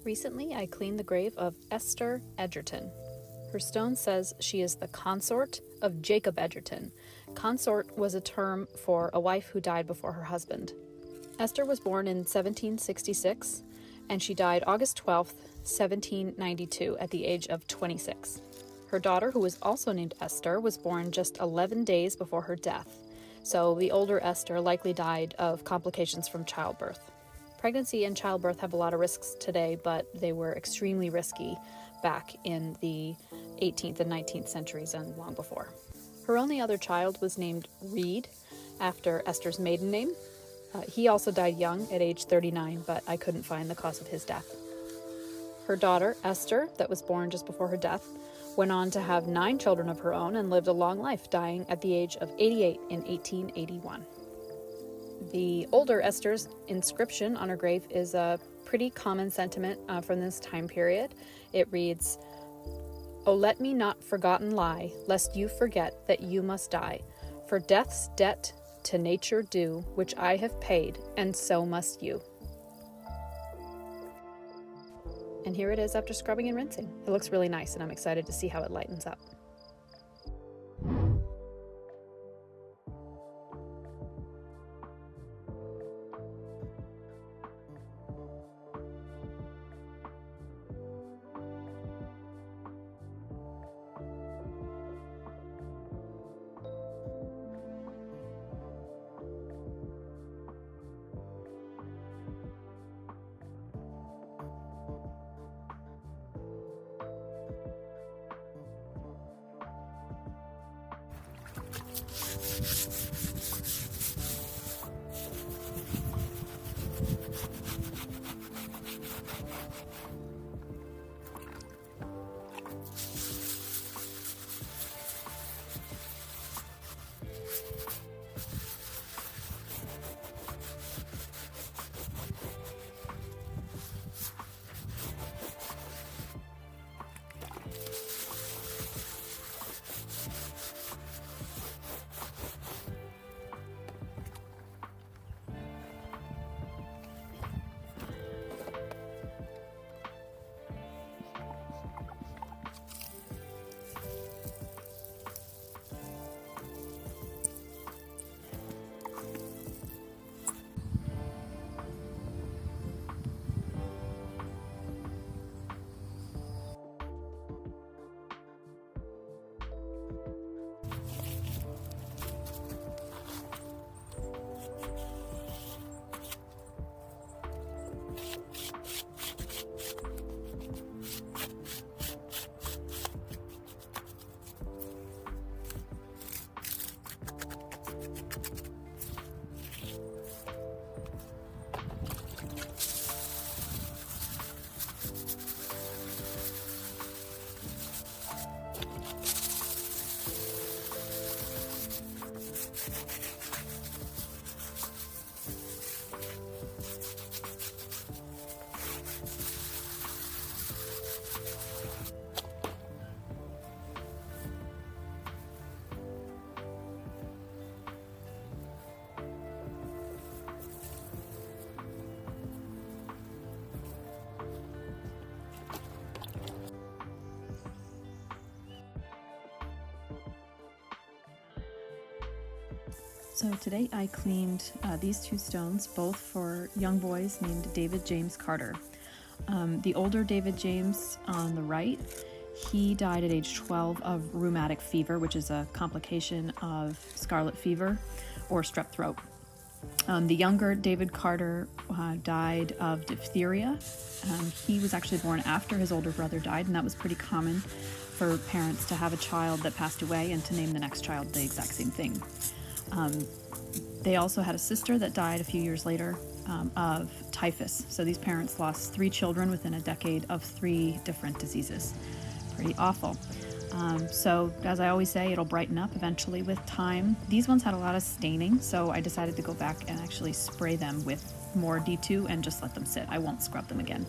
Recently, I cleaned the grave of Esther Edgerton. Her stone says she is the consort of Jacob Edgerton. Consort was a term for a wife who died before her husband. Esther was born in 1766, and she died August 12th, 1792, at the age of 26. Her daughter, who was also named Esther, was born just 11 days before her death, so the older Esther likely died of complications from childbirth. Pregnancy and childbirth have a lot of risks today, but they were extremely risky back in the 18th and 19th centuries and long before. Her only other child was named Reed, after Esther's maiden name. He also died young at age 39, but I couldn't find the cause of his death. Her daughter, Esther, that was born just before her death, went on to have 9 children of her own and lived a long life, dying at the age of 88 in 1881. The older Esther's inscription on her grave is a pretty common sentiment from this time period. It reads, "O let me not forgotten lie, lest you forget that you must die. For death's debt to nature due, which I have paid, and so must you." And here it is after scrubbing and rinsing. It looks really nice, and I'm excited to see how it lightens up. So today I cleaned these 2 stones, both for young boys named David James Carter. The older David James on the right, he died at age 12 of rheumatic fever, which is a complication of scarlet fever or strep throat. The younger David Carter died of diphtheria. He was actually born after his older brother died, and that was pretty common for parents to have a child that passed away and to name the next child the exact same thing. They also had a sister that died a few years later of typhus. So these parents lost 3 children within a decade of 3 different diseases. Pretty awful. So as I always say, it'll brighten up eventually with time. These ones had a lot of staining, so I decided to go back and actually spray them with more D2 and just let them sit. I won't scrub them again.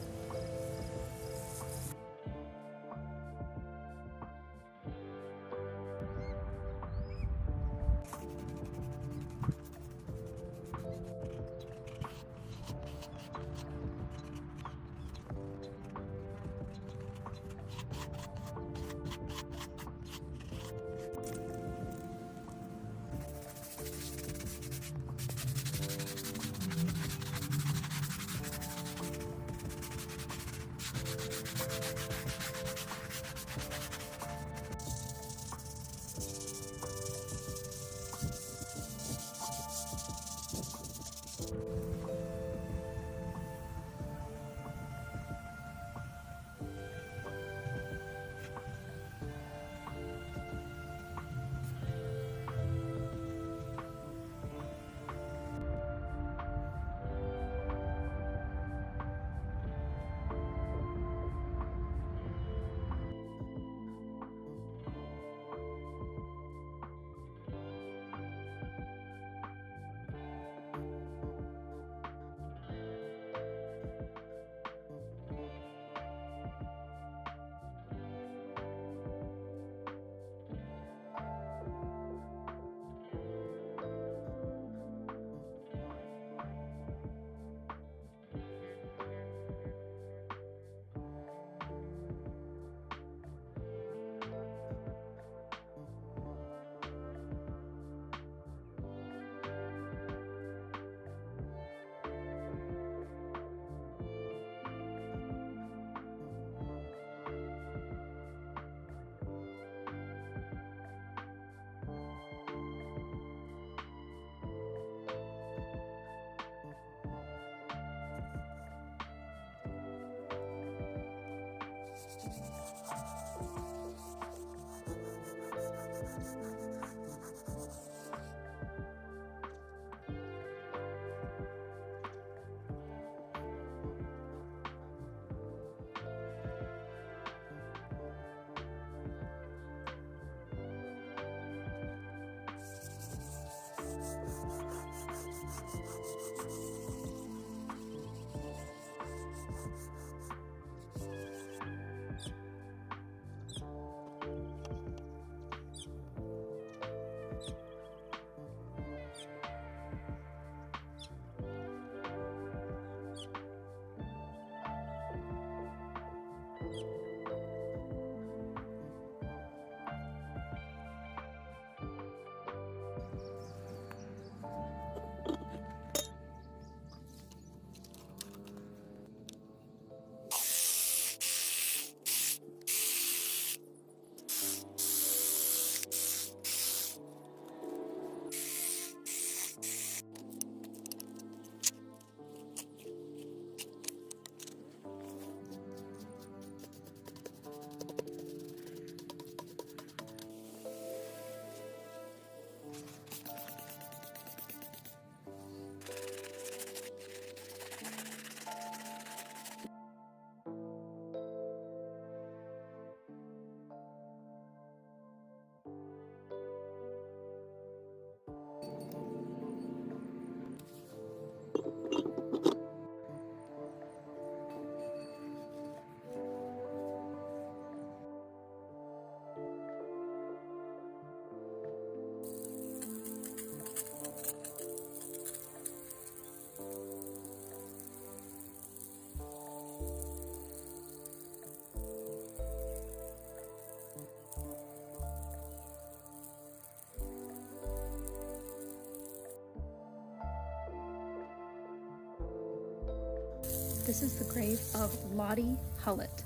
This is the grave of Lottie Hullett.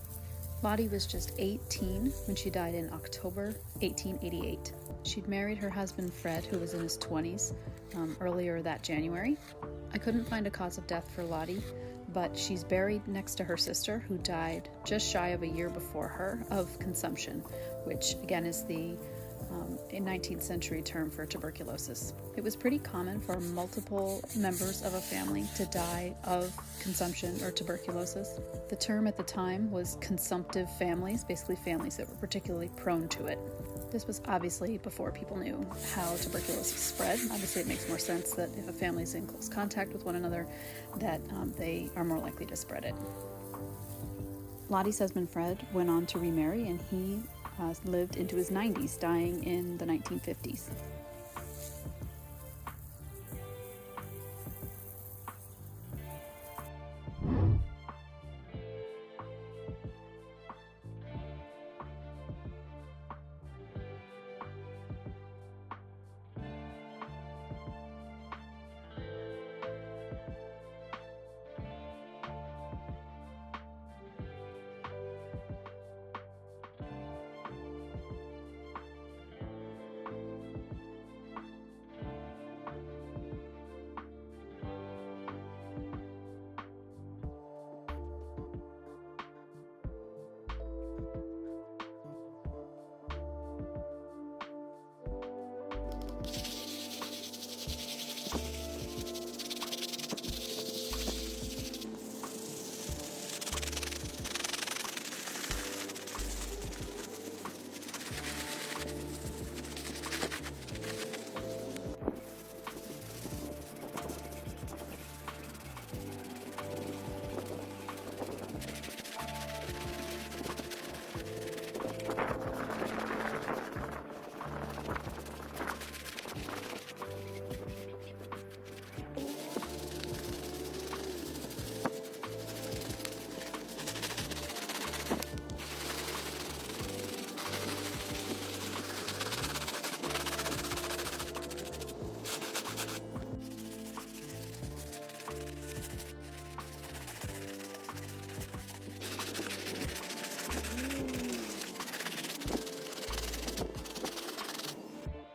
Lottie was just 18 when she died in October 1888. She'd married her husband Fred, who was in his 20s, earlier that January. I couldn't find a cause of death for Lottie, but she's buried next to her sister, who died just shy of a year before her of consumption, which again is the 19th century term for tuberculosis. It was pretty common for multiple members of a family to die of consumption or tuberculosis. The term at the time was consumptive families, basically families that were particularly prone to it. This was obviously before people knew how tuberculosis spread. Obviously, it makes more sense that if a family is in close contact with one another, that they are more likely to spread it. Lottie's husband Fred went on to remarry, and he lived into his 90s, dying in the 1950s.